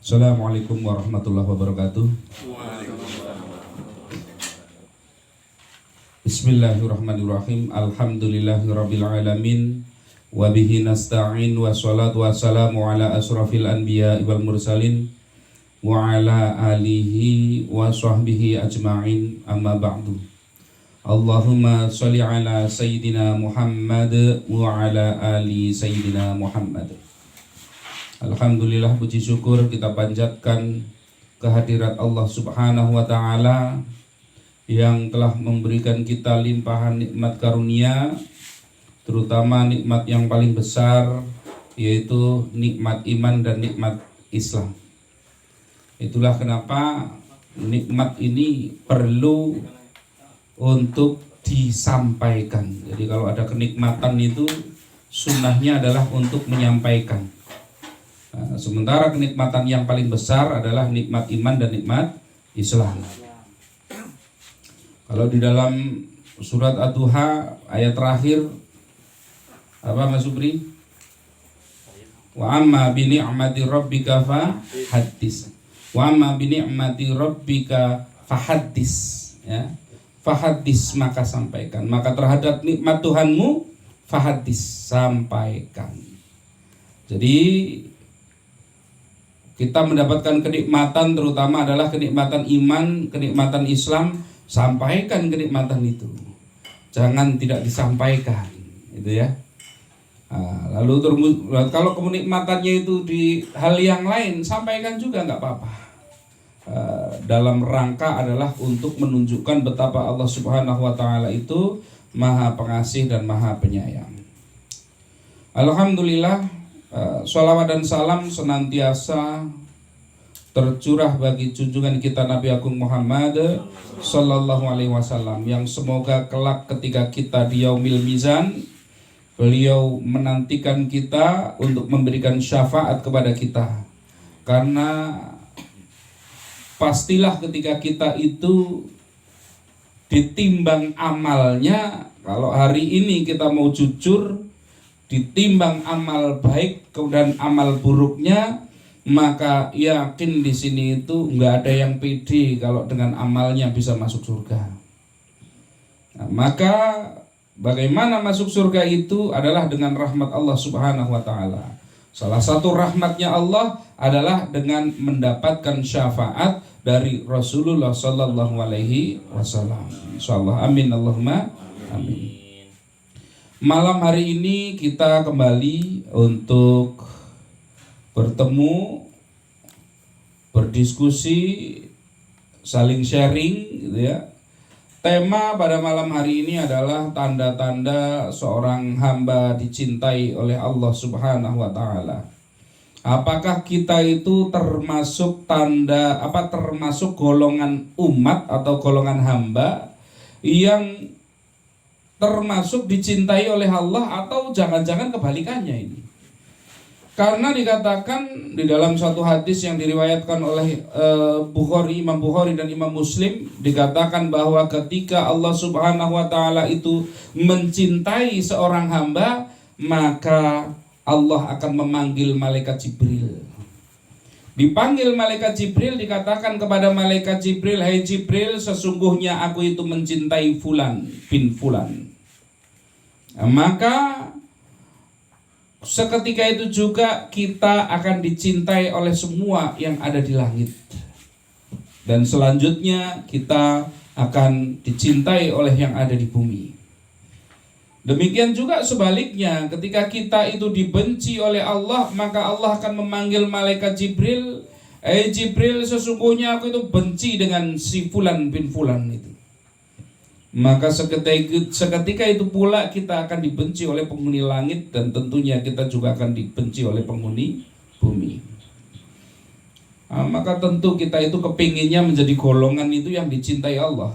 Assalamualaikum warahmatullahi wabarakatuh. Bismillahirrahmanirrahim. Alhamdulillahirabbil alamin. Wa bihi nasta'in wa sholatu wassalamu ala asrafil anbiya'i wal mursalin wa ala alihi wa sahbihi ajma'in, amma ba'du. Allahumma sholli ala sayyidina Muhammad wa ala ali sayyidina Muhammad. Alhamdulillah, puji syukur kita panjatkan kehadirat Allah Subhanahu wa ta'ala yang telah memberikan kita limpahan nikmat karunia, terutama nikmat yang paling besar, yaitu nikmat iman dan nikmat Islam. Itulah kenapa nikmat ini perlu untuk disampaikan. Jadi kalau ada kenikmatan itu sunnahnya adalah untuk menyampaikan. Nah, sementara kenikmatan yang paling besar adalah nikmat iman dan nikmat Islam. Kalau di dalam surat Ad-Duha ayat terakhir apa Mas Subri? Wa amma bi ni'mati rabbika fahaddits. Wa amma bi ni'mati rabbika fahaddits, ya. Fahaddits, maka sampaikan. Maka terhadap nikmat Tuhanmu fahaddits, sampaikan. Jadi kita mendapatkan kenikmatan, terutama adalah kenikmatan iman, kenikmatan Islam, sampaikan kenikmatan itu. Jangan tidak disampaikan, itu ya. Nah, lalu kalau kenikmatannya itu di hal yang lain, sampaikan juga nggak apa-apa. Dalam rangka adalah untuk menunjukkan betapa Allah Subhanahu wa ta'ala itu Maha Pengasih dan Maha Penyayang. Alhamdulillah, sholawat dan salam senantiasa tercurah bagi junjungan kita Nabi Agung Muhammad Sallallahu Alaihi Wasallam, yang semoga kelak ketika kita di Yaumil Mizan, beliau menantikan kita untuk memberikan syafaat kepada kita. Karena pastilah ketika kita itu ditimbang amalnya, kalau hari ini kita mau jujur, ditimbang amal baik dan amal buruknya, maka yakin di sini itu nggak ada yang pede kalau dengan amalnya bisa masuk surga. Nah, maka bagaimana masuk surga itu adalah dengan rahmat Allah Subhanahu wa ta'ala. Salah satu rahmatnya Allah adalah dengan mendapatkan syafaat dari Rasulullah Sallallahu Alaihi Wasallam. Insyaallah, amin Allahumma amin. Malam hari ini kita kembali untuk bertemu, berdiskusi, saling sharing, gitu ya. Tema pada malam hari ini adalah tanda-tanda seorang hamba dicintai oleh Allah Subhanahu wa ta'ala. Apakah kita itu termasuk termasuk golongan umat atau golongan hamba yang termasuk dicintai oleh Allah, atau jangan-jangan kebalikannya ini? Karena dikatakan di dalam suatu hadis yang diriwayatkan oleh Imam Bukhari dan Imam Muslim, dikatakan bahwa ketika Allah Subhanahu wa ta'ala itu mencintai seorang hamba, maka Allah akan memanggil malaikat Jibril. Dipanggil malaikat Jibril, dikatakan kepada malaikat Jibril, "Hai Jibril, sesungguhnya aku itu mencintai fulan bin fulan." Nah, maka seketika itu juga kita akan dicintai oleh semua yang ada di langit. Dan selanjutnya kita akan dicintai oleh yang ada di bumi. Demikian juga sebaliknya, ketika kita itu dibenci oleh Allah, maka Allah akan memanggil malaikat Jibril, "Eh Jibril, sesungguhnya aku itu benci dengan si fulan bin fulan itu." Maka seketika itu pula kita akan dibenci oleh penghuni langit, dan tentunya kita juga akan dibenci oleh penghuni bumi. Nah, maka tentu kita itu kepinginnya menjadi golongan itu yang dicintai Allah.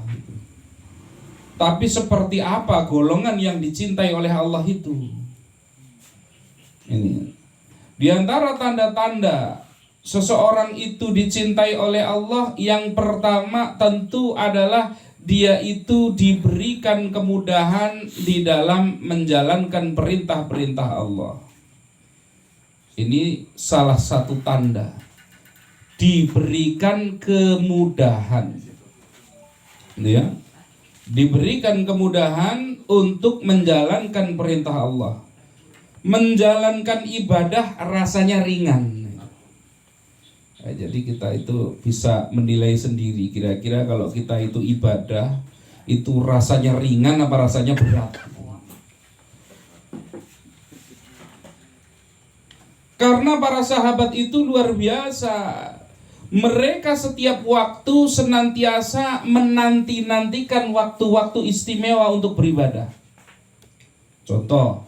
Tapi seperti apa golongan yang dicintai oleh Allah itu? Ini di antara tanda-tanda seseorang itu dicintai oleh Allah, yang pertama tentu adalah dia itu diberikan kemudahan di dalam menjalankan perintah-perintah Allah. Ini salah satu tanda diberikan kemudahan, ya, diberikan kemudahan untuk menjalankan perintah Allah, menjalankan ibadah rasanya ringan. Nah, jadi kita itu bisa menilai sendiri kira-kira kalau kita itu ibadah itu rasanya ringan apa rasanya berat. Karena para sahabat itu luar biasa. Mereka setiap waktu senantiasa menanti-nantikan waktu-waktu istimewa untuk beribadah. Contoh,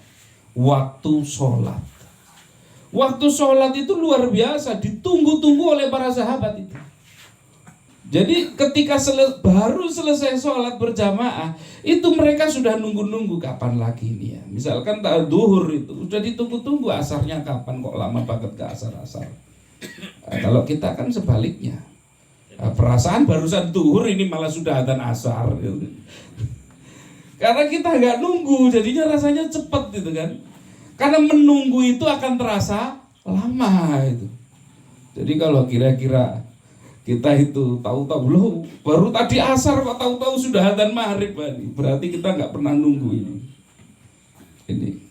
waktu sholat. Waktu sholat itu luar biasa, ditunggu-tunggu oleh para sahabat itu. Jadi ketika baru selesai sholat berjamaah, itu mereka sudah nunggu-nunggu kapan lagi nih ya. Misalkan duhur itu sudah ditunggu-tunggu, asarnya kapan, kok lama banget ke asar-asar. Nah, kalau kita kan sebaliknya, perasaan barusan duhur ini malah sudah adzan asar. Karena kita nggak nunggu, jadinya rasanya cepat gitu kan. Karena menunggu itu akan terasa lama itu. Jadi kalau kira-kira kita itu tahu-tahu loh baru tadi asar kok tahu-tahu sudah adzan maghrib, berarti kita nggak pernah nunggu ini.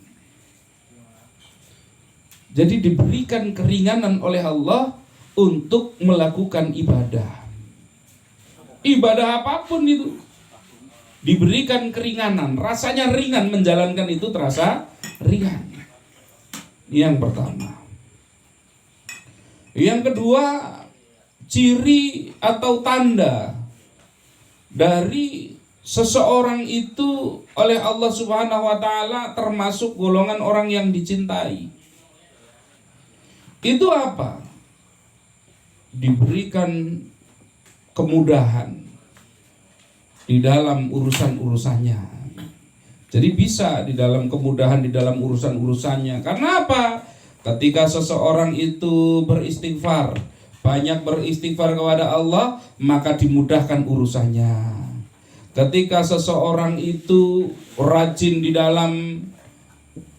Jadi diberikan keringanan oleh Allah untuk melakukan ibadah. Ibadah apapun itu diberikan keringanan, rasanya ringan, menjalankan itu terasa ringan. Yang pertama. Yang kedua, ciri atau tanda dari seseorang itu oleh Allah Subhanahu wa taala termasuk golongan orang yang dicintai. Itu apa? Diberikan kemudahan di dalam urusan-urusannya. Jadi bisa di dalam kemudahan di dalam urusan-urusannya. Karena apa? Ketika seseorang itu beristighfar, banyak beristighfar kepada Allah, maka dimudahkan urusannya. Ketika seseorang itu rajin di dalam,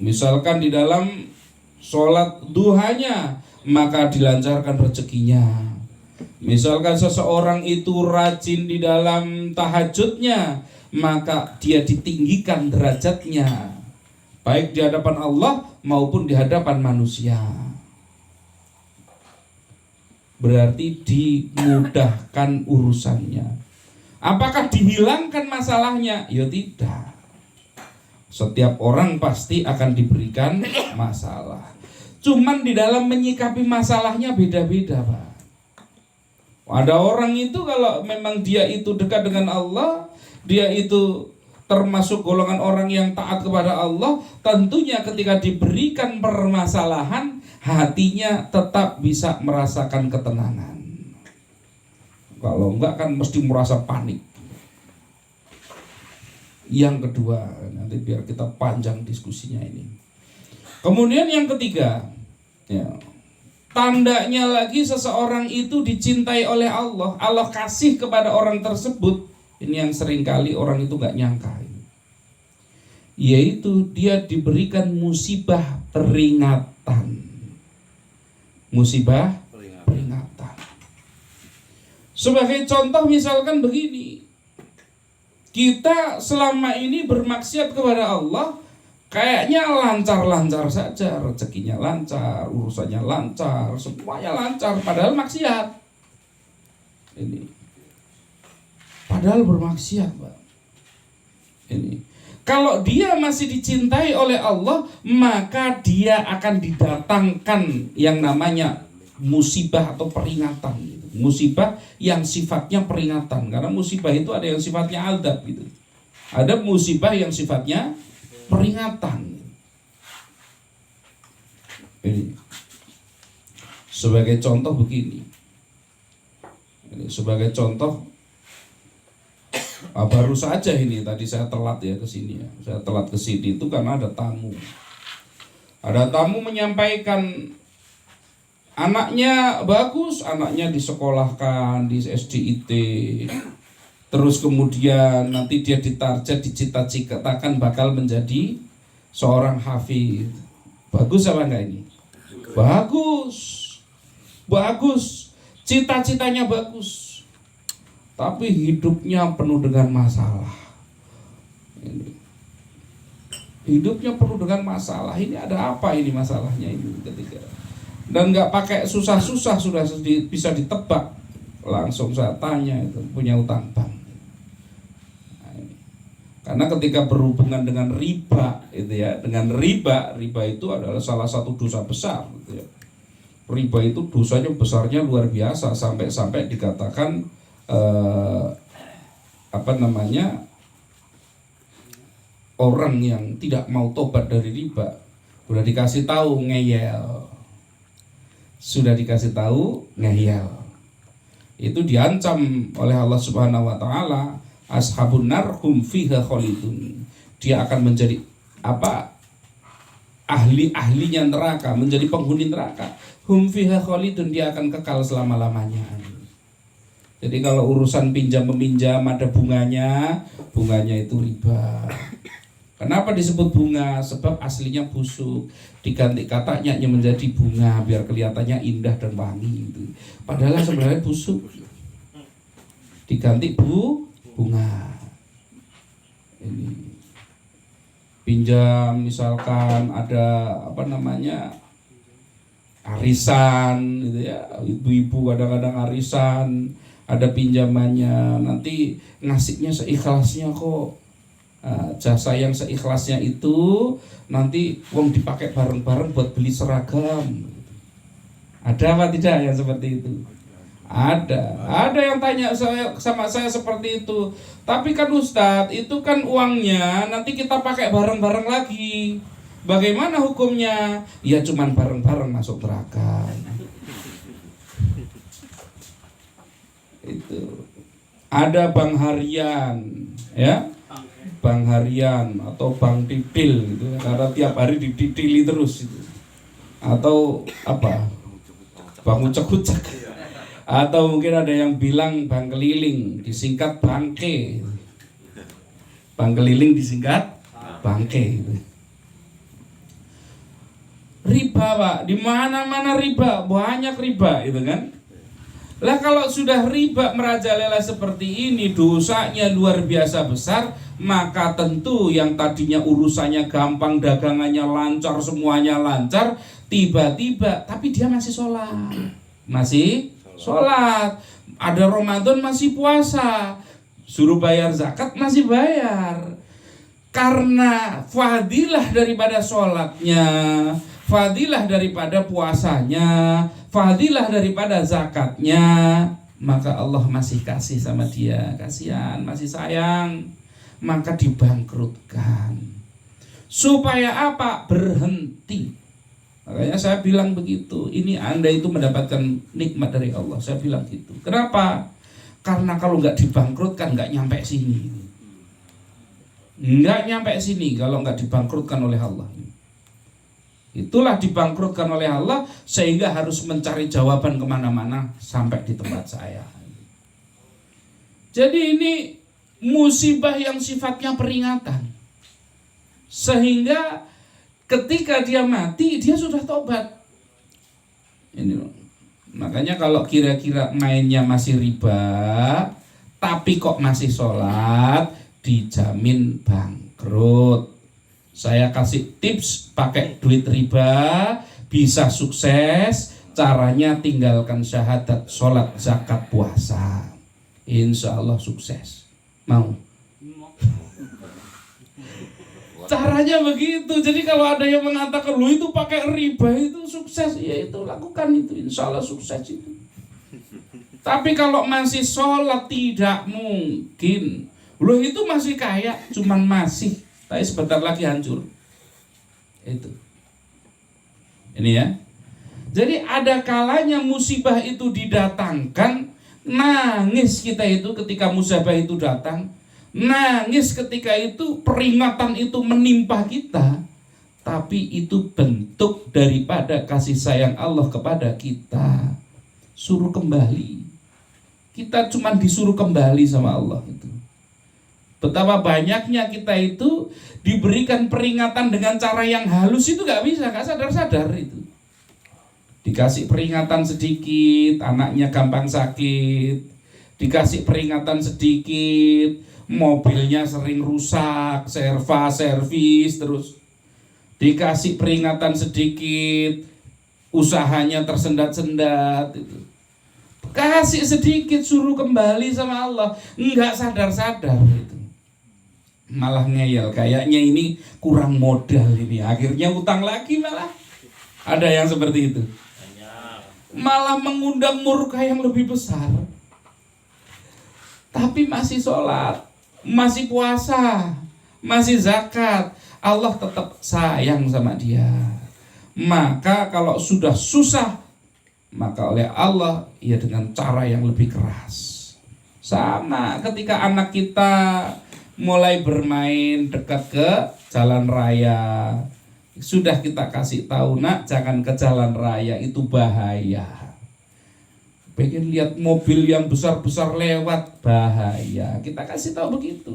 misalkan di dalam sholat duhanya, maka dilancarkan rezekinya. Misalkan seseorang itu rajin di dalam tahajudnya, maka dia ditinggikan derajatnya, baik di hadapan Allah maupun di hadapan manusia. Berarti dimudahkan urusannya. Apakah dihilangkan masalahnya? Ya tidak. Setiap orang pasti akan diberikan masalah. Cuman di dalam menyikapi masalahnya beda-beda, Pak. Ada orang itu kalau memang dia itu dekat dengan Allah, dia itu termasuk golongan orang yang taat kepada Allah, tentunya ketika diberikan permasalahan, hatinya tetap bisa merasakan ketenangan. Kalau enggak kan mesti merasa panik. Yang kedua, nanti biar kita panjang diskusinya ini. Kemudian yang ketiga, ya, tandanya lagi seseorang itu dicintai oleh Allah, Allah kasih kepada orang tersebut. Ini yang seringkali orang itu gak nyangka, yaitu dia diberikan musibah peringatan. Musibah peringatan. Sebagai contoh misalkan begini, kita selama ini bermaksiat kepada Allah, kayaknya lancar-lancar saja, rezekinya lancar, urusannya lancar, semuanya lancar, padahal maksiat. Ini padahal bermaksiat, Pak. Ini kalau dia masih dicintai oleh Allah, maka dia akan didatangkan yang namanya musibah atau peringatan. Musibah yang sifatnya peringatan, karena musibah itu ada yang sifatnya adab gitu. Ada musibah yang sifatnya peringatan. Ini sebagai contoh begini. Ini sebagai contoh, baru saja ini tadi saya telat ya ke sini ya. Saya telat ke sini itu karena ada tamu. Ada tamu menyampaikan anaknya bagus, anaknya disekolahkan di SDIT. Terus kemudian nanti dia ditarget, dicita-citakan bakal menjadi seorang hafiz. Bagus apa enggak ini? Bagus. Bagus. cita-citanya bagus, tapi hidupnya penuh dengan masalah. Hidupnya penuh dengan masalah. Ini ada apa ini masalahnya ini ketika? Dan nggak pakai susah-susah sudah bisa ditebak. Langsung saya tanya, itu punya utang bank. Nah, ini. Karena ketika berhubungan dengan riba, itu ya, dengan riba itu adalah salah satu dosa besar. Gitu ya. Riba itu dosanya besarnya luar biasa sampai dikatakan orang yang tidak mau tobat dari riba sudah dikasih tahu ngeyel, itu diancam oleh Allah Subhanahu wa taala, ashabun nar hum fiha khalidun. Dia akan menjadi ahli-ahlinya neraka, menjadi penghuni neraka. Hum fiha khalidun, dia akan kekal selama-lamanya. Jadi kalau urusan pinjam meminjam ada bunganya itu riba. Kenapa disebut bunga? Sebab aslinya busuk, diganti katanya menjadi bunga biar kelihatannya indah dan wangi itu. Padahal sebenarnya busuk, diganti bunga. Ini pinjam misalkan ada arisan gitu ya, ibu-ibu kadang-kadang arisan, ada pinjamannya, nanti ngasihnya seikhlasnya kok. Jasa yang seikhlasnya itu nanti uang dipakai bareng-bareng buat beli seragam. Ada apa tidak yang seperti itu? Ada yang tanya sama saya seperti itu. Tapi kan Ustadz, itu kan uangnya nanti kita pakai bareng-bareng lagi. Bagaimana hukumnya? Ya cuman bareng-bareng masuk neraka. Itu. Ada bank harian, ya. Bank harian atau bank titil gitu, karena tiap hari dititili terus itu. Atau bank ucek-ucek. Atau mungkin ada yang bilang bank keliling, disingkat bangke. Bank keliling disingkat bangke gitu. Riba, Pak, di mana-mana riba, banyak riba itu kan. Lah kalau sudah riba merajalela seperti ini, dosanya luar biasa besar, maka tentu yang tadinya urusannya gampang, dagangannya lancar, semuanya lancar, tiba-tiba tapi dia masih sholat, ada Ramadan masih puasa, suruh bayar zakat masih bayar. Karena fadilah daripada sholatnya, fadilah daripada puasanya, fadilah daripada zakatnya, maka Allah masih kasih sama dia, kasihan, masih sayang, maka dibangkrutkan. Supaya apa? Berhenti. Makanya saya bilang begitu, ini Anda itu mendapatkan nikmat dari Allah. Saya bilang gitu. Kenapa? Karena kalau nggak dibangkrutkan nggak nyampe sini. Nggak nyampe sini kalau nggak dibangkrutkan oleh Allah. Itulah dibangkrutkan oleh Allah sehingga harus mencari jawaban kemana-mana sampai di tempat saya. Jadi ini musibah yang sifatnya peringatan, sehingga ketika dia mati dia sudah tobat. Ini makanya kalau kira-kira mainnya masih riba tapi kok masih sholat, dijamin bangkrut. Saya kasih tips pakai duit riba bisa sukses. Caranya tinggalkan syahadat, sholat, zakat, puasa. Insya Allah sukses. Mau? Caranya begitu. Jadi kalau ada yang mengatakan lu itu pakai riba itu sukses, ya itu lakukan itu, insya Allah sukses itu. Tapi kalau masih sholat tidak mungkin. Lu itu masih kaya, cuman masih, tapi sebentar lagi hancur. Itu. Ini ya. Jadi ada kalanya musibah itu didatangkan, nangis kita itu ketika musibah itu datang. Nangis ketika itu peringatan itu menimpa kita, tapi itu bentuk daripada kasih sayang Allah kepada kita. Suruh kembali. Kita cuma disuruh kembali sama Allah itu. Betapa banyaknya kita itu diberikan peringatan dengan cara yang halus itu gak bisa, gak sadar-sadar itu. Dikasih peringatan sedikit, anaknya gampang sakit. Dikasih peringatan sedikit, mobilnya sering rusak, servis terus. Dikasih peringatan sedikit, usahanya tersendat-sendat itu. Kasih sedikit, suruh kembali sama Allah, enggak sadar-sadar itu. Malah ngeyel, kayaknya ini kurang modal ini, akhirnya utang lagi malah. Ada yang seperti itu. Malah mengundang murka yang lebih besar. Tapi masih sholat, masih puasa, masih zakat, Allah tetap sayang sama dia. Maka kalau sudah susah, maka oleh Allah ya dengan cara yang lebih keras. Sama ketika anak kita mulai bermain dekat ke jalan raya, sudah kita kasih tahu, nak jangan ke jalan raya, itu bahaya. Pengen lihat mobil yang besar-besar lewat, bahaya. Kita kasih tahu begitu.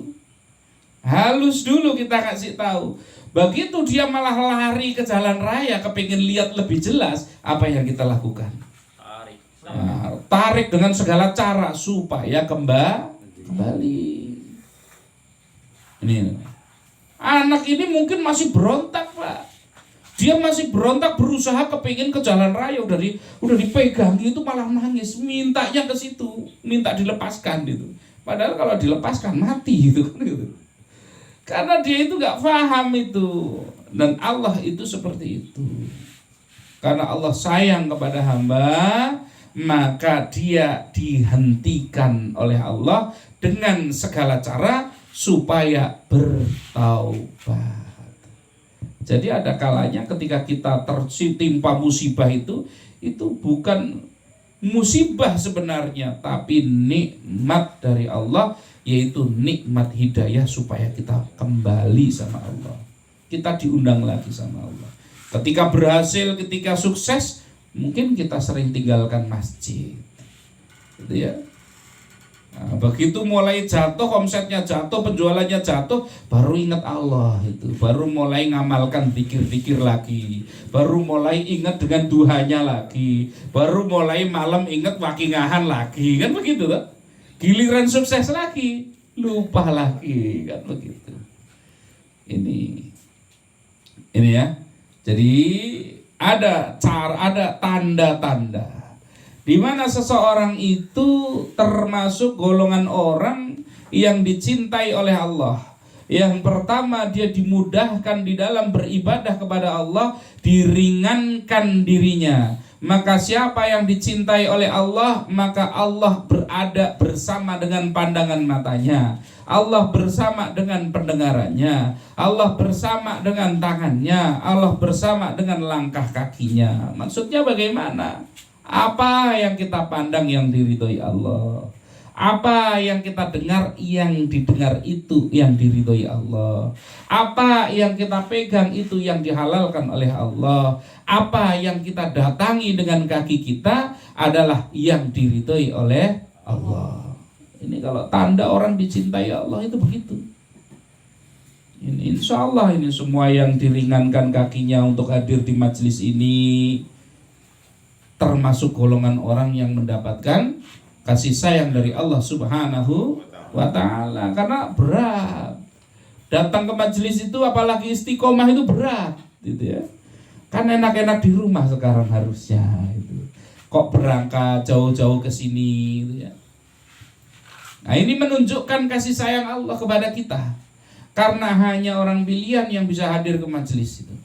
Halus dulu kita kasih tahu. Begitu dia malah lari ke jalan raya, kepingin lihat lebih jelas, apa yang kita lakukan? Tarik dengan segala cara supaya kembali. Ini anak ini mungkin masih berontak, Pak. Dia masih berontak, berusaha kepingin ke jalan raya, udah dipegang itu malah nangis, mintanya ke situ, minta dilepaskan gitu. Padahal kalau dilepaskan mati gitu kan gitu. Karena dia itu nggak paham itu, dan Allah itu seperti itu. Karena Allah sayang kepada hamba, maka dia dihentikan oleh Allah dengan segala cara supaya bertaubat. Jadi ada kalanya ketika kita tertimpa musibah itu bukan musibah sebenarnya, tapi nikmat dari Allah, yaitu nikmat hidayah supaya kita kembali sama Allah. Kita diundang lagi sama Allah. Ketika berhasil, ketika sukses, mungkin kita sering tinggalkan masjid. Gitu ya. Nah, begitu mulai jatuh, omsetnya jatuh, penjualannya jatuh, baru ingat Allah itu, baru mulai ngamalkan zikir-zikir lagi, baru mulai ingat dengan duhanya lagi, baru mulai malam ingat wakingahan lagi, kan begitu kan? Giliran sukses lagi, lupa lagi, kan begitu. Ini ya. Jadi ada tanda-tanda di mana seseorang itu termasuk golongan orang yang dicintai oleh Allah. Yang pertama, dia dimudahkan di dalam beribadah kepada Allah, diringankan dirinya. Maka siapa yang dicintai oleh Allah, maka Allah berada bersama dengan pandangan matanya, Allah bersama dengan pendengarannya, Allah bersama dengan tangannya, Allah bersama dengan langkah kakinya. Maksudnya bagaimana? Apa yang kita pandang yang diridhoi Allah, apa yang kita dengar yang didengar itu yang diridhoi Allah, apa yang kita pegang itu yang dihalalkan oleh Allah, apa yang kita datangi dengan kaki kita adalah yang diridhoi oleh Allah. Ini kalau tanda orang dicintai Allah itu begitu. Ini insya Allah ini semua yang diringankan kakinya untuk hadir di majelis ini termasuk golongan orang yang mendapatkan kasih sayang dari Allah Subhanahu wa ta'ala. Karena berat datang ke majelis itu, apalagi istiqomah itu berat gitu ya. Kan enak-enak di rumah sekarang harusnya itu. Kok berangkat jauh-jauh ke sini gitu ya. Nah, ini menunjukkan kasih sayang Allah kepada kita. Karena hanya orang pilihan yang bisa hadir ke majelis itu.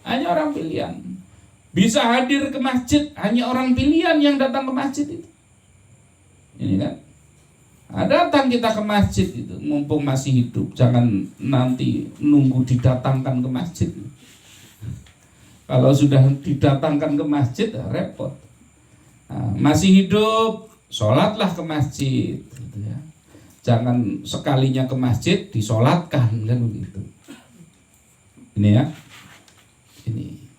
Hanya orang pilihan. Bisa hadir ke masjid, hanya orang pilihan yang datang ke masjid itu. Ini kan. Datang kita ke masjid itu, mumpung masih hidup. Jangan nanti nunggu didatangkan ke masjid. Kalau sudah didatangkan ke masjid, repot. Nah, masih hidup, sholatlah ke masjid. Gitu ya. Jangan sekalinya ke masjid, disolatkan, kan begitu. Ini ya. Ini.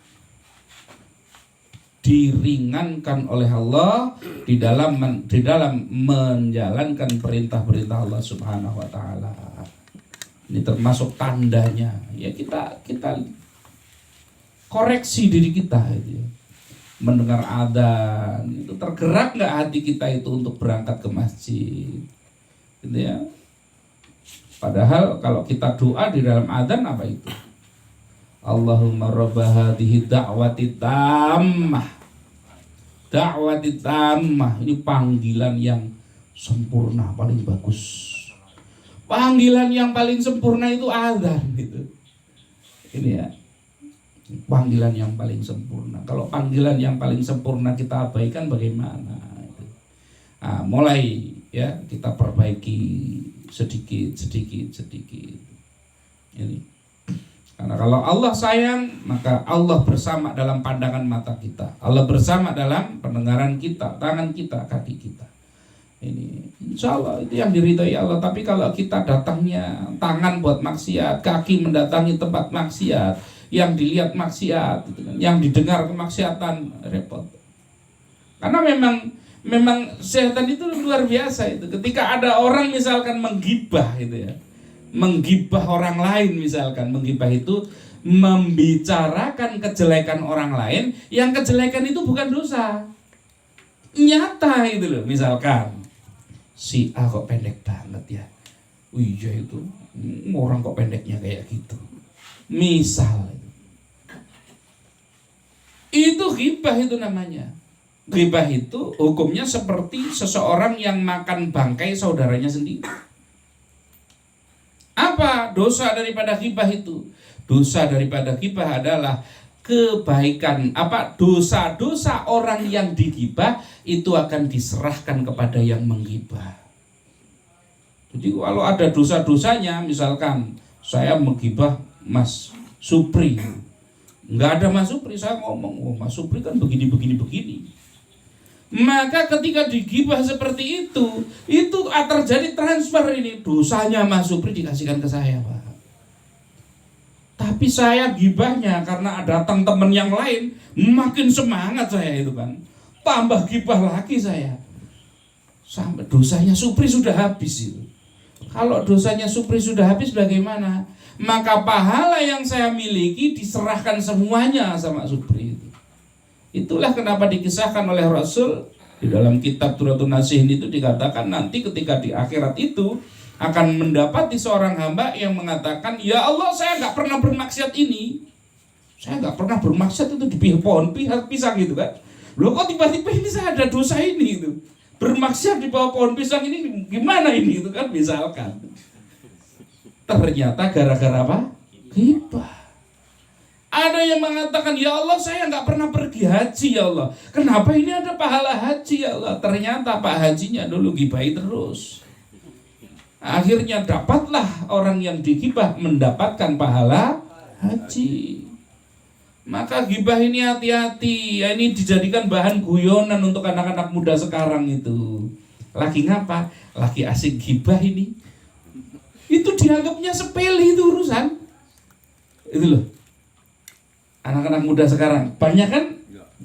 Diringankan oleh Allah di dalam menjalankan perintah-perintah Allah Subhanahu wa taala. Ini termasuk tandanya. Ya kita koreksi diri kita gitu ya. mendengar adzan, itu tergerak nggak hati kita itu untuk berangkat ke masjid, gitu ya. Padahal kalau kita doa di dalam adzan apa itu? Allahumma rabba hadhihi da'wati tammah. Da'wati tammah, ini panggilan yang sempurna, paling bagus. Panggilan yang paling sempurna itu adzan gitu. Ini ya, panggilan yang paling sempurna. Kalau panggilan yang paling sempurna kita abaikan bagaimana? Nah, mulai ya kita perbaiki sedikit. Ini. Karena kalau Allah sayang, maka Allah bersama dalam pandangan mata kita. Allah bersama dalam pendengaran kita, tangan kita, kaki kita. Ini insya Allah itu yang diridhai Allah. Tapi kalau kita datangnya tangan buat maksiat, kaki mendatangi tempat maksiat, yang dilihat maksiat, yang didengar kemaksiatan, repot. Karena memang setan itu luar biasa itu. Ketika ada orang misalkan menggibah itu ya, menggibah orang lain misalkan, menggibah itu membicarakan kejelekan orang lain, yang kejelekan itu bukan dosa, nyata itu loh. Misalkan si A kok pendek banget ya, iya itu orang kok pendeknya kayak gitu, misal itu ghibah itu namanya. Ghibah itu hukumnya seperti seseorang yang makan bangkai saudaranya sendiri. Apa dosa daripada ghibah itu? Dosa daripada ghibah adalah kebaikan, dosa-dosa orang yang digibah itu akan diserahkan kepada yang menggibah. Jadi kalau ada dosa-dosanya, misalkan saya menggibah Mas Supri, nggak ada Mas Supri, saya ngomong, oh Mas Supri kan begini. Maka ketika digibah seperti itu terjadi transfer ini, dosanya Mas Supri dikasihkan ke saya, Pak. Tapi saya gibahnya karena datang teman yang lain, makin semangat saya itu kan, tambah gibah lagi saya, sampai dosanya Supri sudah habis itu. Kalau dosanya Supri sudah habis bagaimana? Maka pahala yang saya miliki diserahkan semuanya sama Supri itu. Itulah kenapa dikisahkan oleh Rasul di dalam kitab Turatun Nasihin itu dikatakan nanti ketika di akhirat itu akan mendapati seorang hamba yang mengatakan, ya Allah saya nggak pernah bermaksiat ini, saya nggak pernah bermaksiat itu di pohon pisang gitu kan. Loh kok tiba-tiba ini saya ada dosa ini itu, bermaksiat di bawah pohon pisang ini gimana ini itu kan, misalkan. Ternyata gara-gara apa? Ghibah. Ada yang mengatakan, ya Allah saya nggak pernah pergi haji ya Allah, kenapa ini ada pahala haji ya Allah? Ternyata pak hajinya dulu gibahi terus. Akhirnya dapatlah orang yang digibah mendapatkan pahala haji. Maka gibah ini hati-hati ya, ini dijadikan bahan guyonan untuk anak-anak muda sekarang itu. Lagi ngapa? Lagi asik gibah ini. Itu dianggapnya sepele itu urusan. Itu loh. Anak-anak muda sekarang banyak kan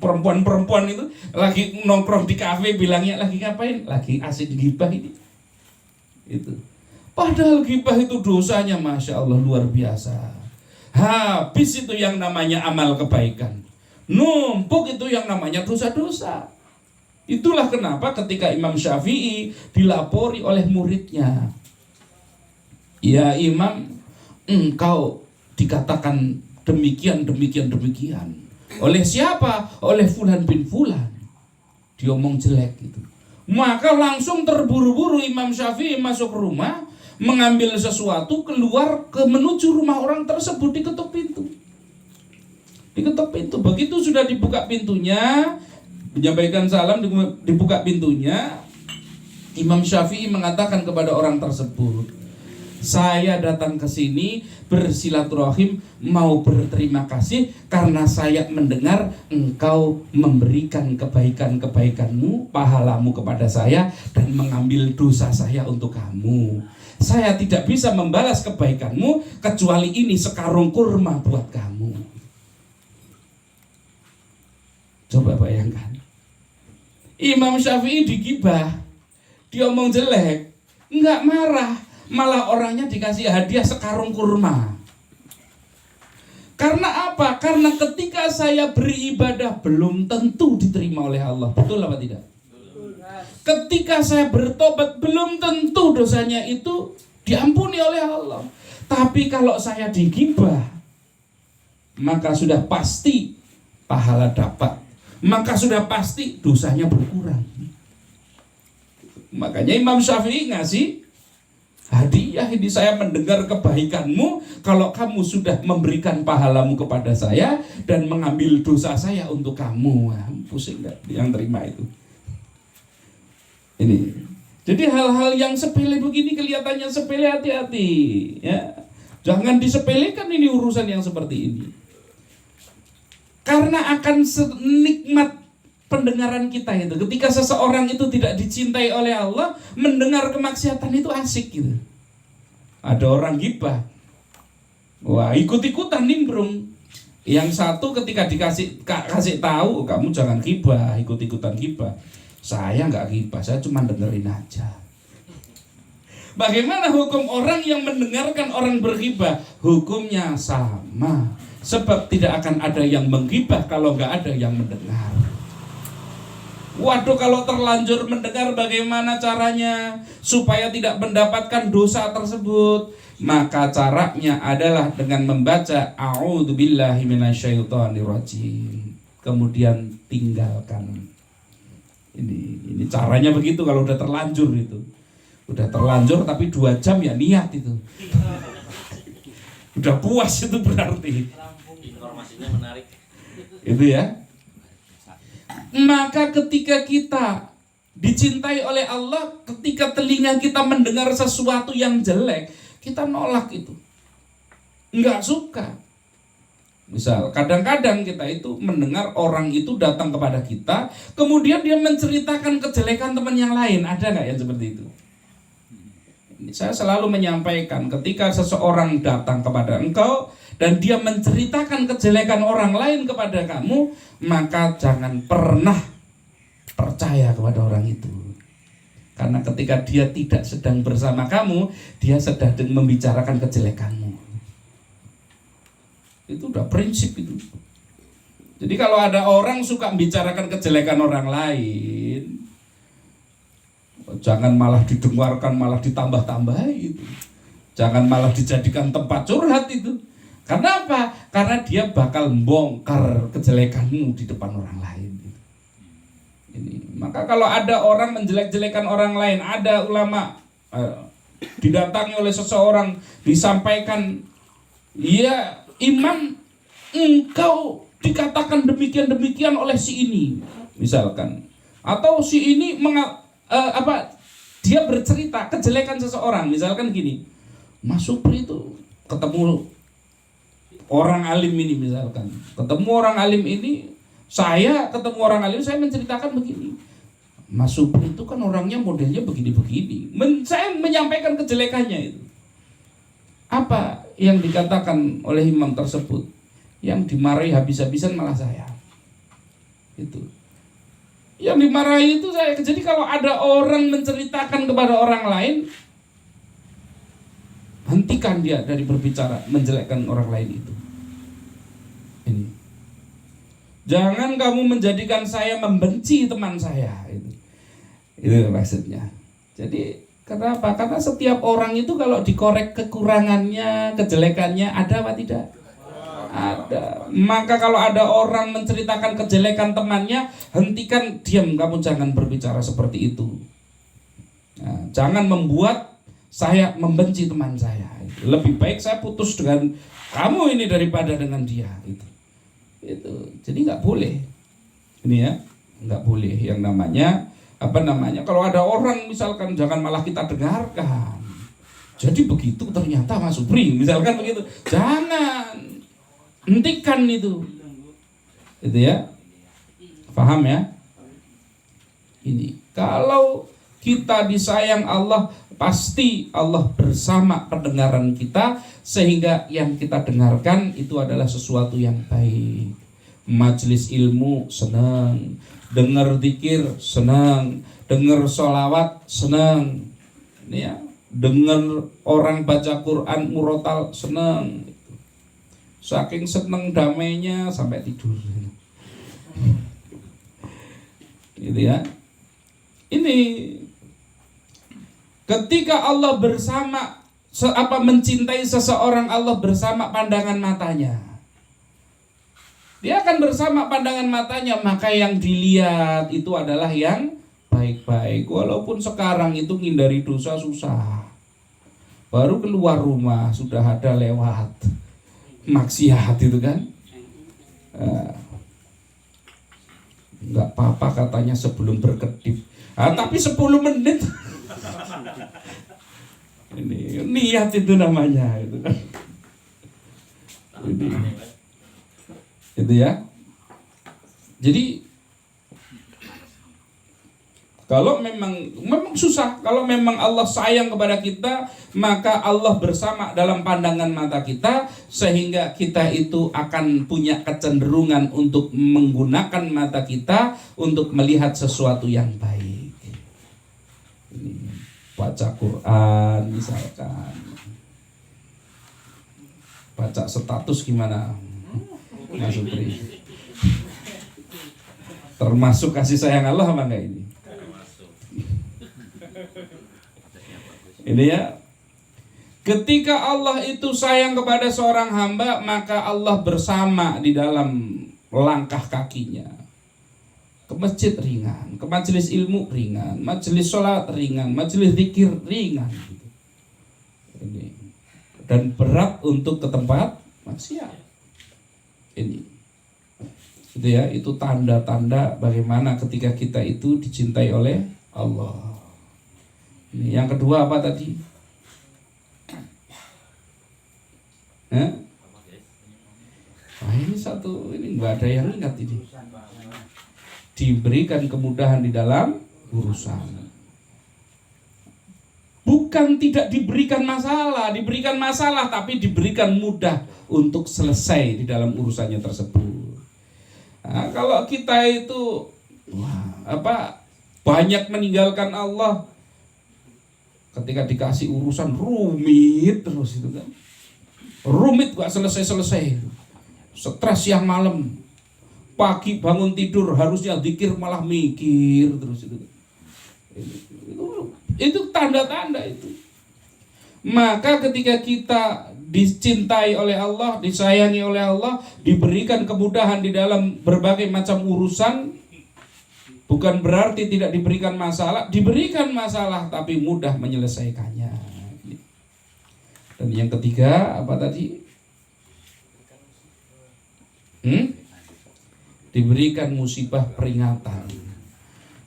perempuan-perempuan itu lagi nongkrong di kafe bilangnya lagi ngapain? Lagi asik gibah ini. Itu. Padahal ghibah itu dosanya Masya Allah luar biasa. Habis itu yang namanya amal kebaikan, numpuk itu yang namanya dosa-dosa. Itulah kenapa ketika Imam Syafi'i dilapori oleh muridnya, ya Imam, engkau dikatakan demikian. Oleh siapa? Oleh Fulan bin Fulan. Diomong jelek gitu. Maka langsung terburu-buru Imam Syafi'i masuk rumah, mengambil sesuatu, keluar menuju rumah orang tersebut, diketuk pintu. Begitu sudah dibuka pintunya, menyampaikan salam, dibuka pintunya, Imam Syafi'i mengatakan kepada orang tersebut, saya datang ke sini bersilaturahim, mau berterima kasih karena saya mendengar engkau memberikan kebaikan-kebaikanmu, pahalamu kepada saya dan mengambil dosa saya untuk kamu. Saya tidak bisa membalas kebaikanmu kecuali ini sekarung kurma buat kamu. Coba bayangkan, Imam Syafi'i digibah, diomong jelek, enggak marah, malah orangnya dikasih hadiah sekarung kurma. Karena apa? Karena ketika saya beribadah belum tentu diterima oleh Allah. Betul apa tidak? Ketika saya bertobat belum tentu dosanya itu diampuni oleh Allah. Tapi kalau saya digibah, maka sudah pasti pahala dapat. Maka sudah pasti dosanya berkurang. Makanya Imam Syafi'i ngasih hadiah, ini saya mendengar kebaikanmu kalau kamu sudah memberikan pahalamu kepada saya dan mengambil dosa saya untuk kamu. Wah, pusing gak yang terima itu? Ini. Jadi hal-hal yang sepele begini kelihatannya sepele, hati-hati ya. Jangan disepelekan ini urusan yang seperti ini. Karena akan senikmat pendengaran kita itu. Ketika seseorang itu tidak dicintai oleh Allah, mendengar kemaksiatan itu asik gitu. Ada orang gibah, wah ikut-ikutan nimbrung. Yang satu ketika kasih tahu, kamu jangan gibah, ikut-ikutan gibah. Saya nggak gibah, saya cuma dengerin aja. Bagaimana hukum orang yang mendengarkan orang bergibah? Hukumnya sama. Sebab tidak akan ada yang menggibah kalau nggak ada yang mendengar. Waduh, kalau terlanjur mendengar bagaimana caranya supaya tidak mendapatkan dosa tersebut? Maka caranya adalah dengan membaca A'udzubillahi minasyaitonirrajim. Kemudian tinggalkan. Ini caranya begitu kalau udah terlanjur itu. Udah terlanjur tapi 2 jam ya niat itu. Udah puas itu berarti. Informasinya menarik. Itu ya. Maka ketika kita dicintai oleh Allah, ketika telinga kita mendengar sesuatu yang jelek, kita nolak itu. Enggak suka. Misal, kadang-kadang kita itu mendengar orang itu datang kepada kita, kemudian dia menceritakan kejelekan teman yang lain. Ada nggak yang seperti itu? Saya selalu menyampaikan, ketika seseorang datang kepada engkau dan dia menceritakan kejelekan orang lain kepada kamu, maka jangan pernah percaya kepada orang itu. Karena ketika dia tidak sedang bersama kamu, dia sedang membicarakan kejelekanmu. Itu udah prinsip itu. Jadi kalau ada orang suka membicarakan kejelekan orang lain, jangan malah didengarkan, malah ditambah-tambahi itu. Jangan malah dijadikan tempat curhat itu. Karena apa? Karena dia bakal bongkar kejelekanmu di depan orang lain. Ini. Maka kalau ada orang menjelek-jelekan orang lain, ada ulama didatangi oleh seseorang, disampaikan, ya imam, engkau dikatakan demikian-demikian oleh si ini, misalkan. Atau si ini dia bercerita kejelekan seseorang, misalkan gini, Mas Supri itu ketemu orang alim ini, misalkan ketemu orang alim ini, saya ketemu orang alim, saya menceritakan begini, Mas Supri itu kan orangnya modelnya begini-begini, saya menyampaikan kejelekannya itu. Apa yang dikatakan oleh imam tersebut? Yang dimarahi habis-habisan malah saya. Itu. Yang dimarahi itu saya. Jadi kalau ada orang menceritakan kepada orang lain, hentikan dia dari berbicara menjelekkan orang lain itu. Ini. Jangan kamu menjadikan saya membenci teman saya. Itu maksudnya. Jadi kenapa? Karena setiap orang itu kalau dikorek kekurangannya, kejelekannya, ada apa tidak? Ada. Maka kalau ada orang menceritakan kejelekan temannya, hentikan, diam, kamu jangan berbicara seperti itu. Nah, jangan membuat saya membenci teman saya. Lebih baik saya putus dengan kamu ini daripada dengan dia. Itu. Jadi nggak boleh. Ini ya, nggak boleh yang namanya kalau ada orang misalkan, jangan malah kita dengarkan. Jadi begitu ternyata Mas Supri, misalkan begitu. Jangan. Hentikan itu. Itu ya. Paham ya? Ini. Kalau kita disayang Allah, pasti Allah bersama pendengaran kita, sehingga yang kita dengarkan itu adalah sesuatu yang baik. Majelis ilmu senang, dengar zikir senang, dengar sholawat senang, ya, dengar orang baca Quran murotal senang. Saking seneng damainya sampai tidur. Gitu ya. Ini ketika Allah bersama mencintai seseorang, Allah bersama pandangan matanya. Dia akan bersama pandangan matanya, maka yang dilihat itu adalah yang baik-baik. Walaupun sekarang itu ngindari dosa susah. Baru keluar rumah sudah ada lewat maksiat itu kan. Enggak apa-apa katanya sebelum berkedip. Tapi 10 menit. Ini niat itu namanya itu kan. Ini. Itu ya. Jadi kalau memang susah, kalau memang Allah sayang kepada kita, maka Allah bersama dalam pandangan mata kita, sehingga kita itu akan punya kecenderungan untuk menggunakan mata kita untuk melihat sesuatu yang baik. Ini, baca Quran misalkan, baca status gimana, Mas Supri? Termasuk kasih sayang Allah apa enggak ini? Ini ya. Ketika Allah itu sayang kepada seorang hamba, maka Allah bersama di dalam langkah kakinya. Ke masjid ringan, ke majelis ilmu ringan, majelis sholat ringan, majelis zikir ringan. Ini. Dan berat untuk ke tempat maksiat. Ini. Itu ya, itu tanda-tanda bagaimana ketika kita itu dicintai oleh Allah. Ini yang kedua apa tadi? Ini satu, ini nggak ada yang ingat ini. Diberikan kemudahan di dalam urusan. Bukan tidak diberikan masalah, tapi diberikan mudah untuk selesai di dalam urusannya tersebut. Nah, kalau kita itu banyak meninggalkan Allah, ketika dikasih urusan rumit terus itu kan. Rumit gak selesai-selesai. Stres siang malam. Pagi bangun tidur harusnya zikir malah mikir terus itu. Itu tanda-tanda itu. Maka ketika kita dicintai oleh Allah, disayangi oleh Allah, diberikan kemudahan di dalam berbagai macam urusan, bukan berarti tidak diberikan masalah tapi mudah menyelesaikannya. Dan yang ketiga apa tadi? Diberikan musibah peringatan,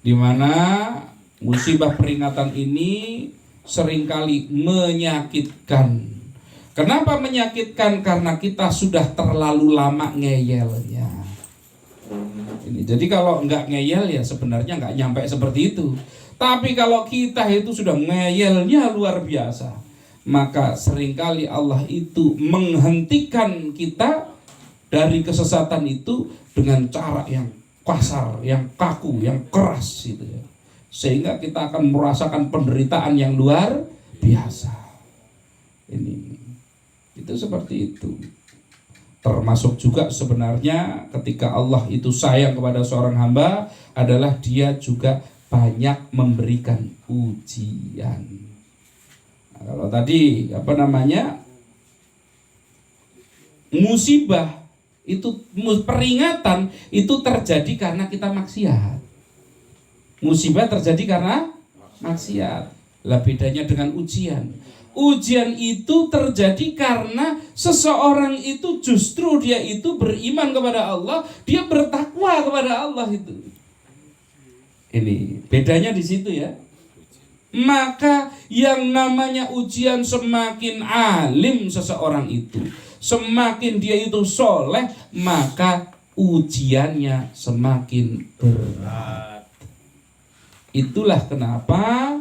di mana musibah peringatan ini seringkali menyakitkan. Kenapa menyakitkan? Karena kita sudah terlalu lama ngeyelnya. Jadi kalau nggak ngeyel ya sebenarnya nggak nyampe seperti itu. Tapi kalau kita itu sudah ngeyelnya luar biasa, maka seringkali Allah itu menghentikan kita dari kesesatan itu dengan cara yang kasar, yang kaku, yang keras gitu ya. Sehingga kita akan merasakan penderitaan yang luar biasa. Itu seperti itu. Termasuk juga sebenarnya ketika Allah itu sayang kepada seorang hamba adalah dia juga banyak memberikan ujian. Nah, kalau tadi musibah itu, peringatan itu terjadi karena kita maksiat. Musibah terjadi karena maksiat. Lah bedanya dengan ujian. Ujian itu terjadi karena seseorang itu justru dia itu beriman kepada Allah, dia bertakwa kepada Allah itu. Ini bedanya di situ ya. Maka yang namanya ujian, semakin alim seseorang itu, semakin dia itu soleh, maka ujiannya semakin berat. Itulah kenapa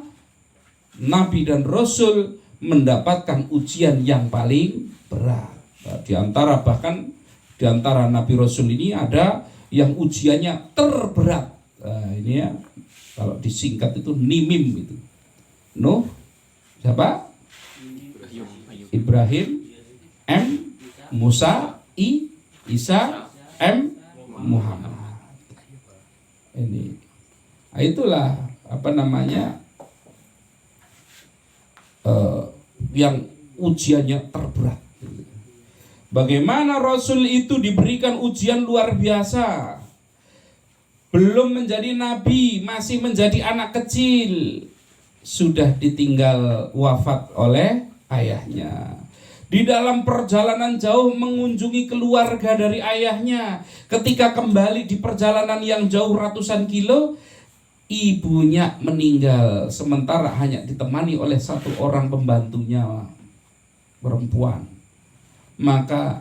Nabi dan Rasul mendapatkan ujian yang paling berat. Bahkan di antara Nabi Rasul ini ada yang ujiannya terberat. Nah, ini ya, kalau disingkat itu Nimim itu. Nuh, siapa? Ibrahim, Musa, Isa M Muhammad. Ini, itulah yang ujiannya terberat. Bagaimana Rasul itu diberikan ujian luar biasa. Belum menjadi nabi, masih menjadi anak kecil, sudah ditinggal wafat oleh ayahnya. Di dalam perjalanan jauh mengunjungi keluarga dari ayahnya. Ketika kembali di perjalanan yang jauh ratusan kilo, ibunya meninggal, sementara hanya ditemani oleh satu orang pembantunya perempuan. Maka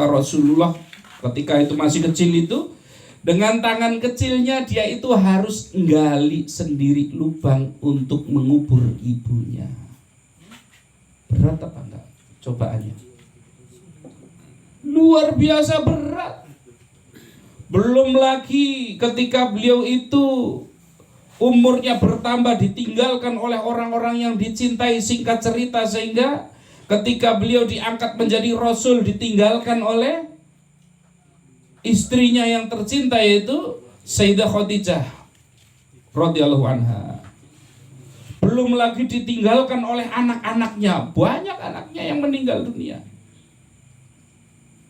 Rasulullah ketika itu masih kecil itu, dengan tangan kecilnya dia itu harus gali sendiri lubang untuk mengubur ibunya. Berat apa enggak cobaannya? Luar biasa berat. Belum lagi ketika beliau itu umurnya bertambah, ditinggalkan oleh orang-orang yang dicintai. Singkat cerita, sehingga ketika beliau diangkat menjadi Rasul, ditinggalkan oleh istrinya yang tercinta, yaitu Sayyidah Khadijah radhiyallahu anha. Belum lagi ditinggalkan oleh anak-anaknya. Banyak anaknya yang meninggal dunia.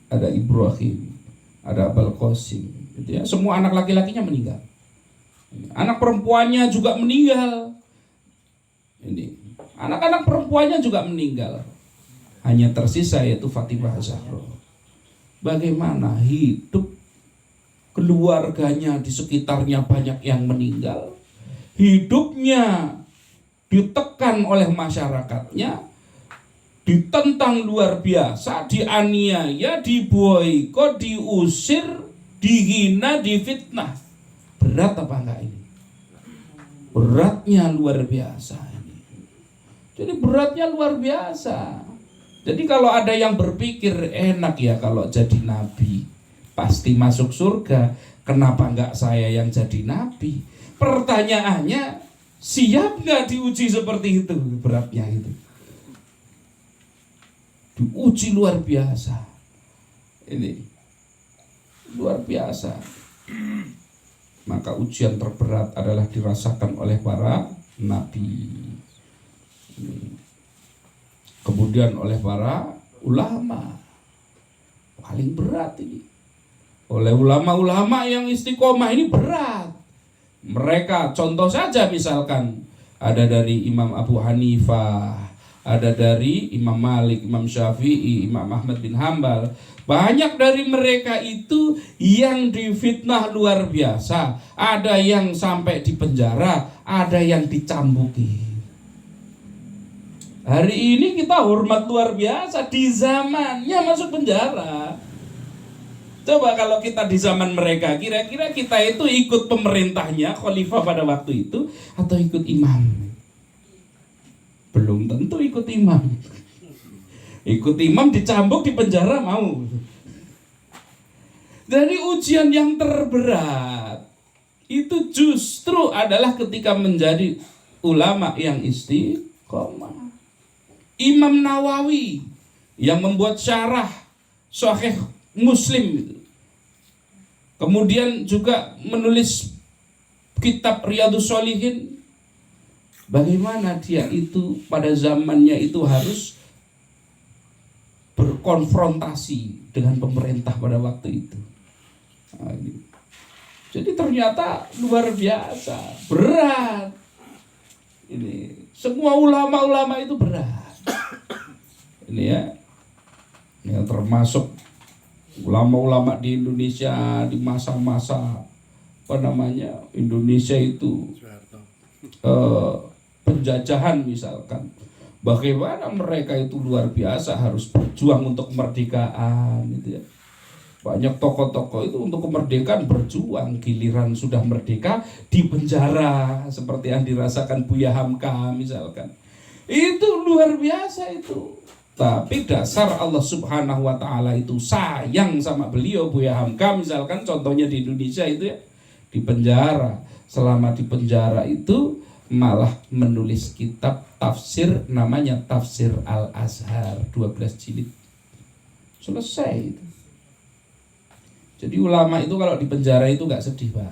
Ada Ibrahim, ada Abul Qasim, gitu ya. Semua anak laki-lakinya meninggal. Anak perempuannya juga meninggal. Ini anak-anak perempuannya juga meninggal. Hanya tersisa yaitu Fatimah Zahra. Bagaimana hidup keluarganya, di sekitarnya banyak yang meninggal. Hidupnya ditekan oleh masyarakatnya, ditentang luar biasa, dianiaya, diboikot, diusir, dihina, difitnah. Berat apa enggak ini? Beratnya luar biasa ini. Jadi beratnya luar biasa. Jadi kalau ada yang berpikir enak ya kalau jadi nabi, pasti masuk surga, kenapa enggak saya yang jadi nabi? Pertanyaannya, siap enggak diuji seperti itu? Beratnya itu diuji luar biasa. Ini luar biasa. Maka ujian terberat adalah dirasakan oleh para nabi. Kemudian oleh para ulama. Paling berat ini. Oleh ulama-ulama yang istiqomah ini berat. Mereka contoh saja, misalkan ada dari Imam Abu Hanifah, ada dari Imam Malik, Imam Syafi'i, Imam Ahmad bin Hambal. Banyak dari mereka itu yang difitnah luar biasa. Ada yang sampai di penjara, ada yang dicambuki. Hari ini kita hormat luar biasa, di zamannya masuk penjara. Coba kalau kita di zaman mereka, kira-kira kita itu ikut pemerintahnya, khalifah pada waktu itu, atau ikut imam? Belum tentu ikut imam. Ikut imam dicambuk, di penjara mau. Dari ujian yang terberat itu justru adalah ketika menjadi ulama yang istiqomah. Imam Nawawi yang membuat syarah Sahih Muslim, kemudian juga menulis kitab Riyadhus Shalihin. Bagaimana dia itu pada zamannya itu harus berkonfrontasi dengan pemerintah pada waktu itu. Jadi ternyata luar biasa, berat. Ini semua ulama-ulama itu berat. Ini ya, yang termasuk ulama-ulama di Indonesia di masa-masa Indonesia itu penjajahan misalkan. Bagaimana mereka itu luar biasa harus berjuang untuk kemerdekaan gitu ya. Banyak tokoh-tokoh itu untuk kemerdekaan berjuang, giliran sudah merdeka di penjara seperti yang dirasakan Buya Hamka misalkan. Itu luar biasa itu. Tapi dasar Allah Subhanahu wa taala itu sayang sama beliau, Buya Hamka misalkan contohnya di Indonesia itu ya, di penjara. Selama di penjara itu malah menulis kitab tafsir namanya Tafsir Al-Azhar 12 jilid. Selesai itu. Jadi ulama itu kalau di penjara itu nggak sedih, Pak.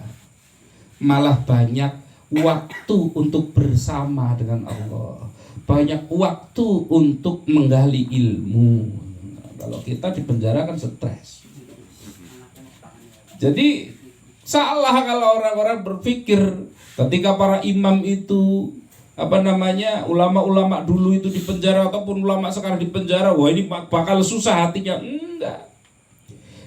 Malah banyak waktu untuk bersama dengan Allah. Banyak waktu untuk menggali ilmu. Kalau kita di penjara kan stres. Jadi salah kalau orang-orang berpikir ketika para imam itu ulama-ulama dulu itu di penjara ataupun ulama sekarang di penjara, wah ini bakal susah hatinya. Enggak.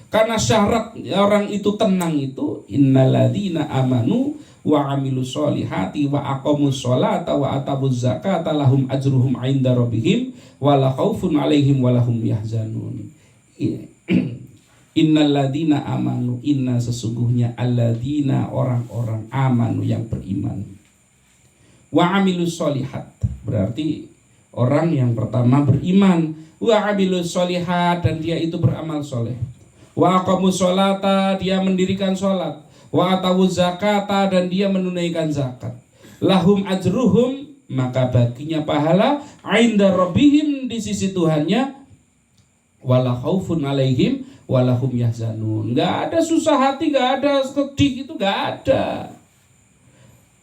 Karena syarat orang itu tenang itu innalladzina amanu wa amilus solihati wa aqamus sholata wa atabuz zakata lahum ajruhum 'inda rabbihim wa la khaufun 'alaihim wa lahum yahzanun. Innalladzina amanu, inna sesungguhnya alladzina orang-orang amanu yang beriman. Wa amilus solihat berarti orang yang pertama beriman, wa amilus solihat dan dia itu beramal soleh. Wa aqamus sholata dia mendirikan sholat. Wa atawuz zakata dan dia menunaikan zakat. Lahum ajruhum maka baginya pahala 'inda rabbihim di sisi Tuhannya. Wala khaufun 'alaihim walahum yahzanun. Enggak ada susah hati, enggak ada sedih, itu enggak ada.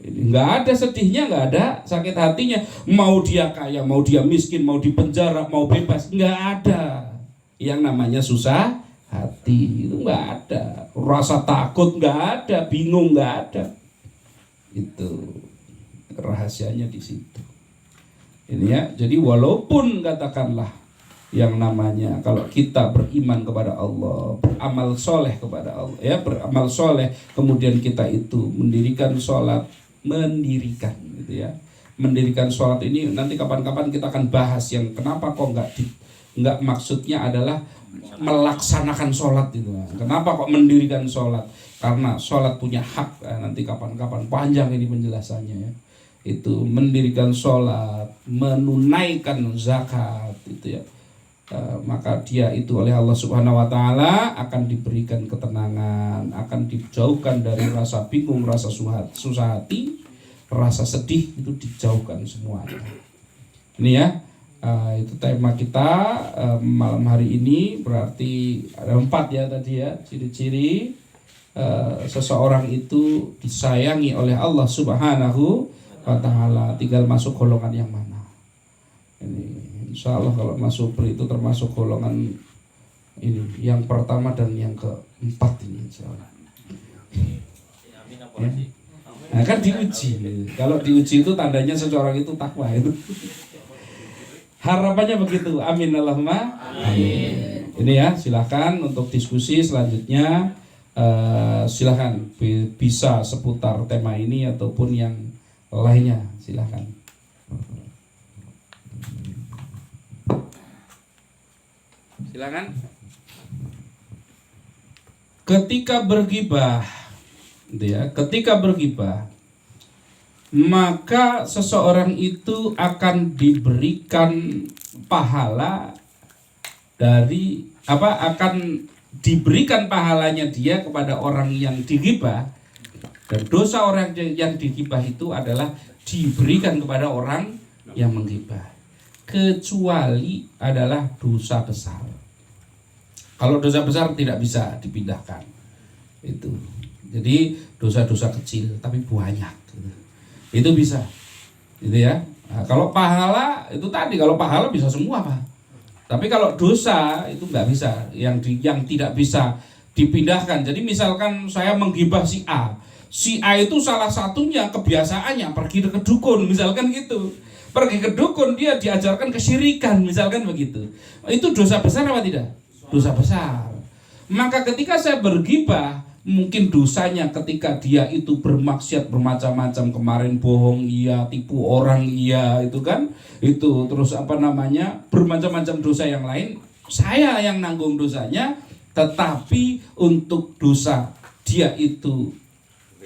Enggak ada sedihnya, enggak ada sakit hatinya. Mau dia kaya, mau dia miskin, mau di penjara, mau bebas, enggak ada. Yang namanya susah hati itu enggak ada. Rasa takut enggak ada, bingung enggak ada. Itu rahasianya di situ. Ini ya, jadi walaupun katakanlah yang namanya kalau kita beriman kepada Allah, beramal soleh kepada Allah, ya beramal soleh, kemudian kita itu mendirikan sholat, mendirikan sholat ini nanti kapan-kapan kita akan bahas yang kenapa kok nggak maksudnya adalah melaksanakan sholat itu. Kenapa kok mendirikan sholat? Karena sholat punya hak. Nanti kapan-kapan panjang ini penjelasannya ya. Itu mendirikan sholat, menunaikan zakat itu ya. Maka dia itu oleh Allah Subhanahu wa taala akan diberikan ketenangan, akan dijauhkan dari rasa bingung, rasa susah hati, rasa sedih itu dijauhkan semuanya. Ini ya, itu tema kita malam hari ini. Berarti ada 4 ya tadi ya, ciri-ciri seseorang itu disayangi oleh Allah Subhanahu wa taala. Tinggal masuk golongan yang mana. Ini insya Allah kalau masuk itu termasuk golongan ini yang pertama dan yang keempat ini insya Allah. Ya. Nah kan diuji. Kalau diuji itu tandanya seseorang itu takwa itu. Harapannya begitu. Amin Allahumma amin. Ini ya, silakan untuk diskusi selanjutnya. Silakan bisa seputar tema ini ataupun yang lainnya. Silakan. Silakan. Ketika bergibah, ketika bergibah, maka seseorang itu akan diberikan pahala dari akan diberikan pahalanya dia kepada orang yang digibah, dan dosa orang yang digibah itu adalah diberikan kepada orang yang menggibah, kecuali adalah dosa besar. Kalau dosa besar tidak bisa dipindahkan itu. Jadi dosa-dosa kecil tapi banyak gitu. Itu bisa gitu ya. Nah, kalau pahala itu tadi, kalau pahala bisa semua Pak. Tapi kalau dosa itu nggak bisa, yang tidak bisa dipindahkan. Jadi misalkan saya menggibah si A itu salah satunya kebiasaannya pergi ke dukun misalkan gitu. Pergi ke dukun, dia diajarkan kesyirikan misalkan begitu. Itu dosa besar apa tidak? Dosa besar. Maka ketika saya bergibah, mungkin dosanya ketika dia itu bermaksiat bermacam-macam, kemarin bohong iya, tipu orang iya, itu kan, itu terus bermacam-macam dosa yang lain, saya yang nanggung dosanya. Tetapi untuk dosa dia itu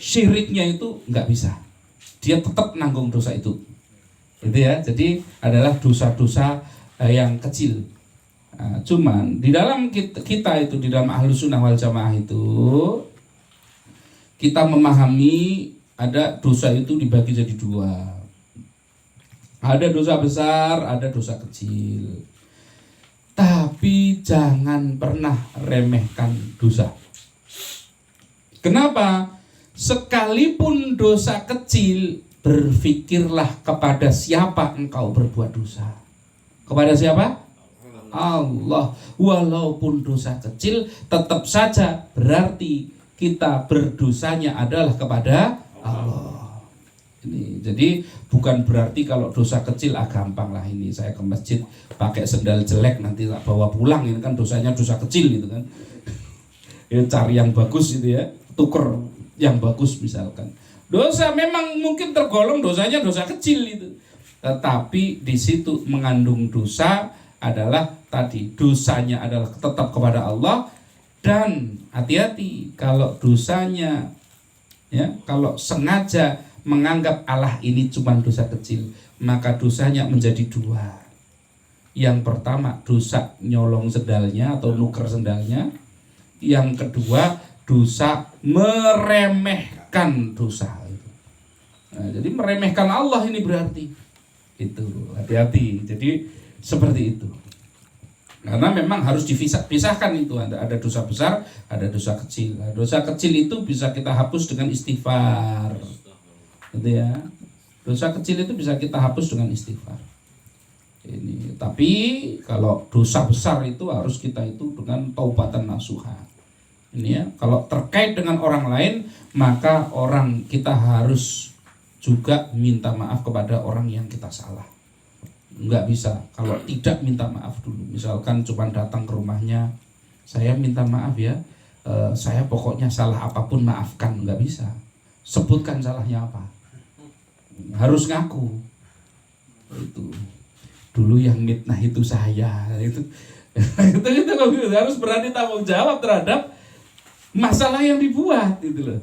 syiriknya itu nggak bisa, dia tetap nanggung dosa itu ya. Jadi adalah dosa-dosa yang kecil. Cuman di dalam kita itu, di dalam Ahlus Sunnah wal Jamaah itu, kita memahami ada dosa itu dibagi jadi 2. Ada dosa besar, ada dosa kecil. Tapi jangan pernah remehkan dosa. Kenapa? Sekalipun dosa kecil, berpikirlah kepada siapa engkau berbuat dosa. Kepada siapa? Allah. Walaupun dosa kecil, tetap saja berarti kita berdosanya adalah kepada Allah. Ini jadi bukan berarti kalau dosa kecil gampang lah, ini saya ke masjid pakai sendal jelek nanti tak bawa pulang, ini kan dosanya dosa kecil gitu kan. Ya, cari yang bagus gitu ya, tuker yang bagus misalkan. Dosa memang mungkin tergolong dosanya dosa kecil itu, tetapi di situ mengandung dosa adalah tadi dosanya adalah tetap kepada Allah. Dan hati-hati kalau dosanya ya, kalau sengaja menganggap Allah ini cuma dosa kecil, maka dosanya menjadi dua. Yang pertama dosa nyolong sendalnya atau nuker sendalnya. Yang kedua dosa meremehkan dosa. Nah, jadi meremehkan Allah ini berarti itu, hati-hati. Jadi seperti itu. Karena memang harus dipisahkan itu, ada dosa besar, ada dosa kecil. Nah, dosa kecil itu bisa kita hapus dengan istighfar, gitu ya. Dosa kecil itu bisa kita hapus dengan istighfar. Ini, tapi kalau dosa besar itu harus kita itu dengan taubatan nasuha. Ini ya, kalau terkait dengan orang lain, maka kita harus juga minta maaf kepada orang yang kita salah. Enggak bisa kalau tidak minta maaf dulu. Misalkan cuma datang ke rumahnya, saya minta maaf ya, saya pokoknya salah apapun maafkan, enggak bisa. Sebutkan salahnya apa, harus ngaku. Itu dulu yang mitnah itu saya, itu harus berani tanggung jawab terhadap masalah yang dibuat itu loh.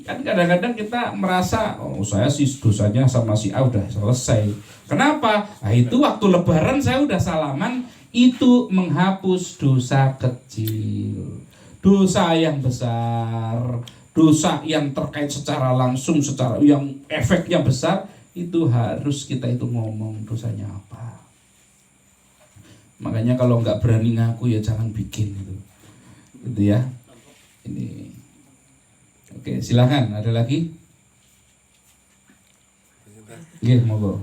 Kan kadang-kadang kita merasa saya sih dosanya sama si A udah selesai. Kenapa? Nah, itu waktu lebaran saya udah salaman, itu menghapus dosa kecil. Dosa yang besar, dosa yang terkait secara langsung, secara yang efeknya besar, itu harus kita itu ngomong dosanya apa. Makanya kalau nggak berani ngaku ya jangan bikin itu. Gitu ya. Ini. Oke, silakan. Ada lagi? Iya, monggo.